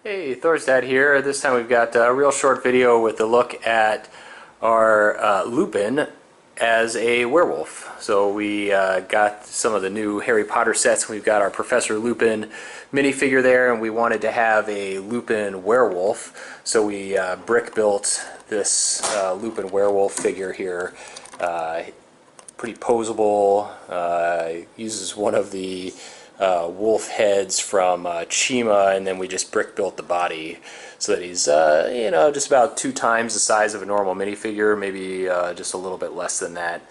Hey, Thor's Dad here. This time we've got a real short video with a look at our Lupin as a werewolf. So we got some of the new Harry Potter sets. We've got our Professor Lupin minifigure there, and we wanted to have a Lupin werewolf. So we brick built this Lupin werewolf figure here. Pretty posable. Uses one of the wolf heads from Chima, and then we just brick built the body so that he's just about 2 times the size of a normal minifigure, maybe just a little bit less than that,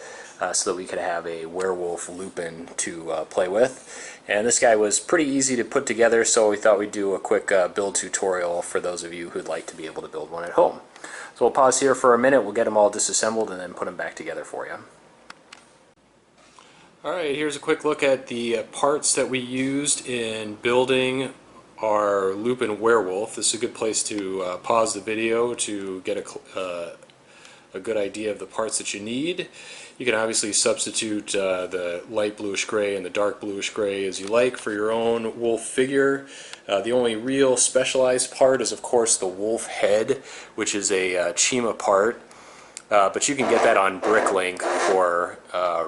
so that we could have a werewolf Lupin to play with. And this guy was pretty easy to put together, so we thought we'd do a quick build tutorial for those of you who'd like to be able to build one at home. So we'll pause here for a minute, we'll get them all disassembled and then put them back together for you. Alright, here's a quick look at the parts that we used in building our Lupin Werewolf. This is a good place to pause the video to get a good idea of the parts that you need. You can obviously substitute the light bluish gray and the dark bluish gray as you like for your own wolf figure. The only real specialized part is of course the wolf head, which is a Chima part. But you can get that on Bricklink for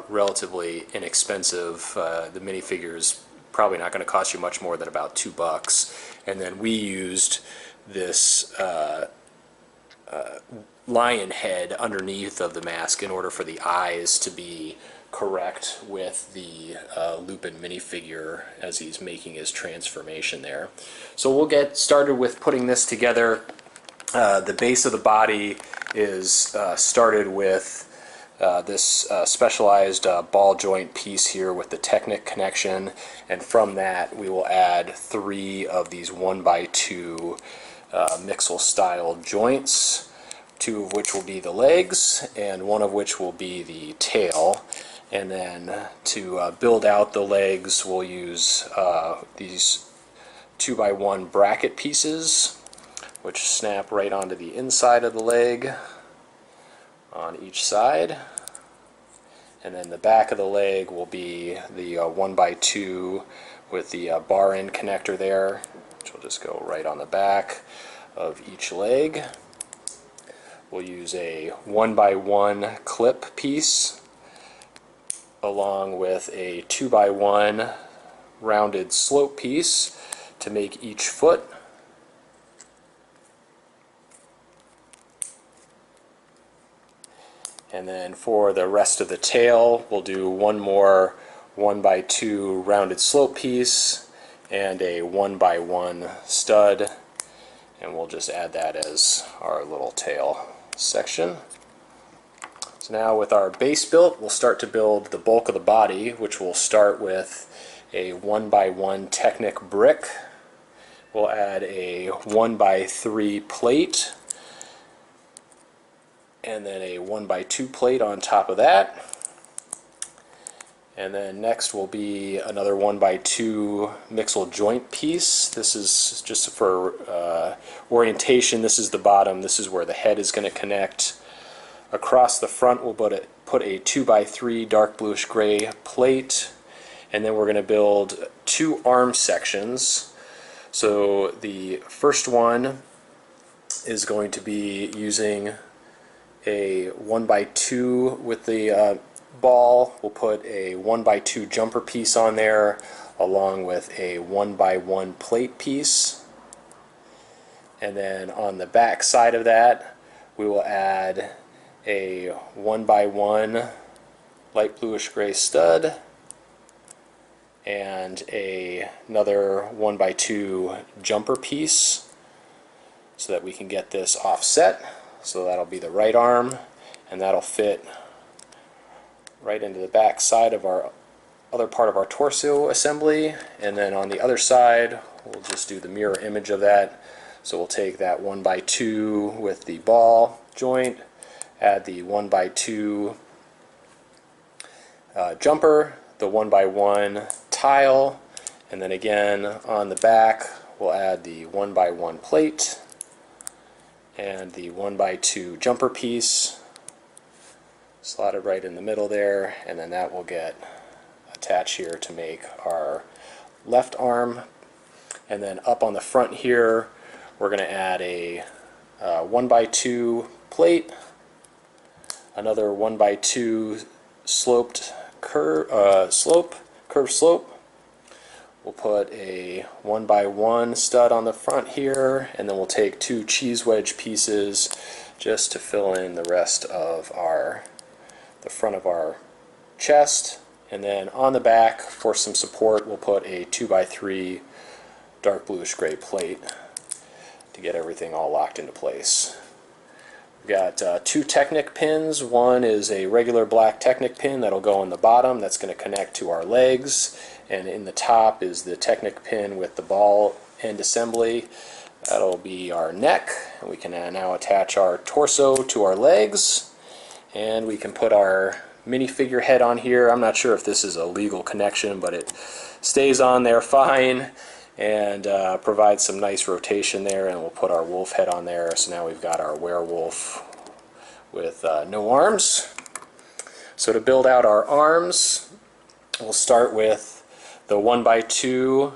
relatively inexpensive. The minifigure is probably not going to cost you much more than about $2. And then we used this lion head underneath of the mask in order for the eyes to be correct with the Lupin minifigure as he's making his transformation there. So we'll get started with putting this together. The base of the body is started with this specialized ball joint piece here with the Technic connection, and from that we will add 3 of these 1x2 mixel style joints, 2 of which will be the legs and 1 of which will be the tail. And then to build out the legs we'll use these 2x1 bracket pieces, which snap right onto the inside of the leg on each side. And then the back of the leg will be the 1x2 with the bar end connector there, which will just go right on the back of each leg. We'll use a 1x1 clip piece along with a 2x1 rounded slope piece to make each foot. And then for the rest of the tail, we'll do 1 more 1x2 rounded slope piece and a 1x1 stud, and we'll just add that as our little tail section. So now with our base built, we'll start to build the bulk of the body, which will start with a 1x1 Technic brick. We'll add a 1x3 plate, and then a 1x2 plate on top of that. And then next will be another 1x2 mixel joint piece. This is just for orientation. This is the bottom. This is where the head is going to connect. Across the front we'll put a 2x3 dark bluish gray plate, and then we're going to build 2 arm sections. So the first one is going to be using a 1x2 with the ball. We'll put a 1x2 jumper piece on there along with a 1x1 plate piece, and then on the back side of that we will add a 1x1 light bluish gray stud and another 1x2 jumper piece so that we can get this offset. So that'll be the right arm, and that'll fit right into the back side of our other part of our torso assembly. And then on the other side we'll just do the mirror image of that. So we'll take that 1x2 with the ball joint, add the 1x2 jumper, the 1x1 tile, and then again on the back we'll add the 1x1 plate and the 1x2 jumper piece, slotted right in the middle there, and then that will get attached here to make our left arm. And then up on the front here we're going to add a 1x2 plate, another 1x2 curved slope. We'll put a 1x1 stud on the front here, and then we'll take 2 cheese wedge pieces just to fill in the rest of the front of our chest. And then on the back, for some support, we'll put a 2x3 dark bluish gray plate to get everything all locked into place. We've got 2 Technic pins. One is a regular black Technic pin that'll go in the bottom. That's going to connect to our legs. And in the top is the Technic pin with the ball end assembly. That'll be our neck. And we can now attach our torso to our legs. And we can put our minifigure head on here. I'm not sure if this is a legal connection, but it stays on there fine and provides some nice rotation there. And we'll put our wolf head on there. So now we've got our werewolf with no arms. So to build out our arms, we'll start with the 1x2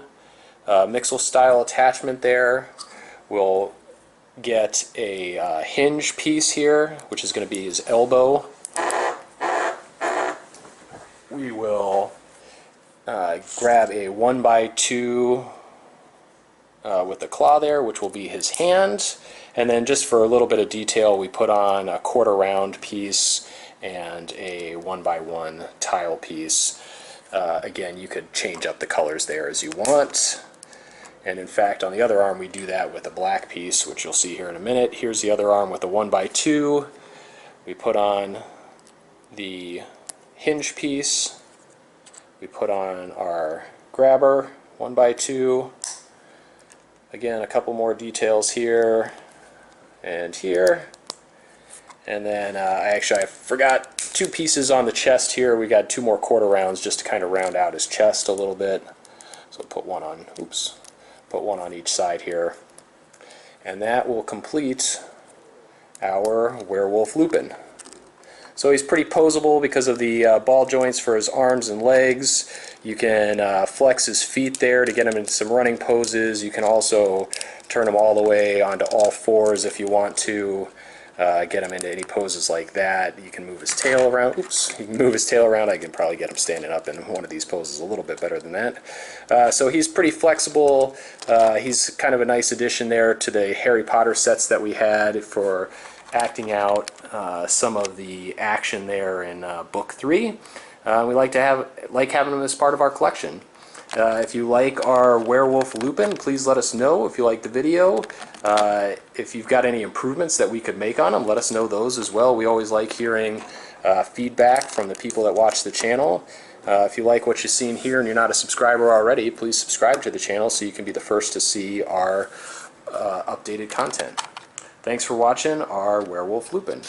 mixel style attachment there. We'll get a hinge piece here, which is going to be his elbow. We will grab a 1x2 with the claw there, which will be his hand. And then just for a little bit of detail, we put on a 1/4 round piece and a 1x1 tile piece. Again, you could change up the colors there as you want. And in fact, on the other arm, we do that with a black piece, which you'll see here in a minute. Here's the other arm with a 1x2. We put on the hinge piece. We put on our grabber, 1x2. Again, a couple more details here and here. And then I forgot 2 pieces on the chest here. We got 2 more 1/4 rounds just to kind of round out his chest a little bit. So put one on, put one on each side here. And that will complete our Werewolf Lupin. So he's pretty posable because of the ball joints for his arms and legs. You can flex his feet there to get him into some running poses. You can also turn him all the way onto all 4s if you want to. Get him into any poses like that. You can move his tail around. You can move his tail around. I can probably get him standing up in one of these poses a little bit better than that. So he's pretty flexible. He's kind of a nice addition there to the Harry Potter sets that we had for acting out some of the action there in Book 3. We like having him as part of our collection. If you like our Werewolf Lupin, please let us know if you like the video. If you've got any improvements that we could make on them, let us know those as well. We always like hearing feedback from the people that watch the channel. If you like what you've seen here and you're not a subscriber already, please subscribe to the channel so you can be the first to see our updated content. Thanks for watching our Werewolf Lupin.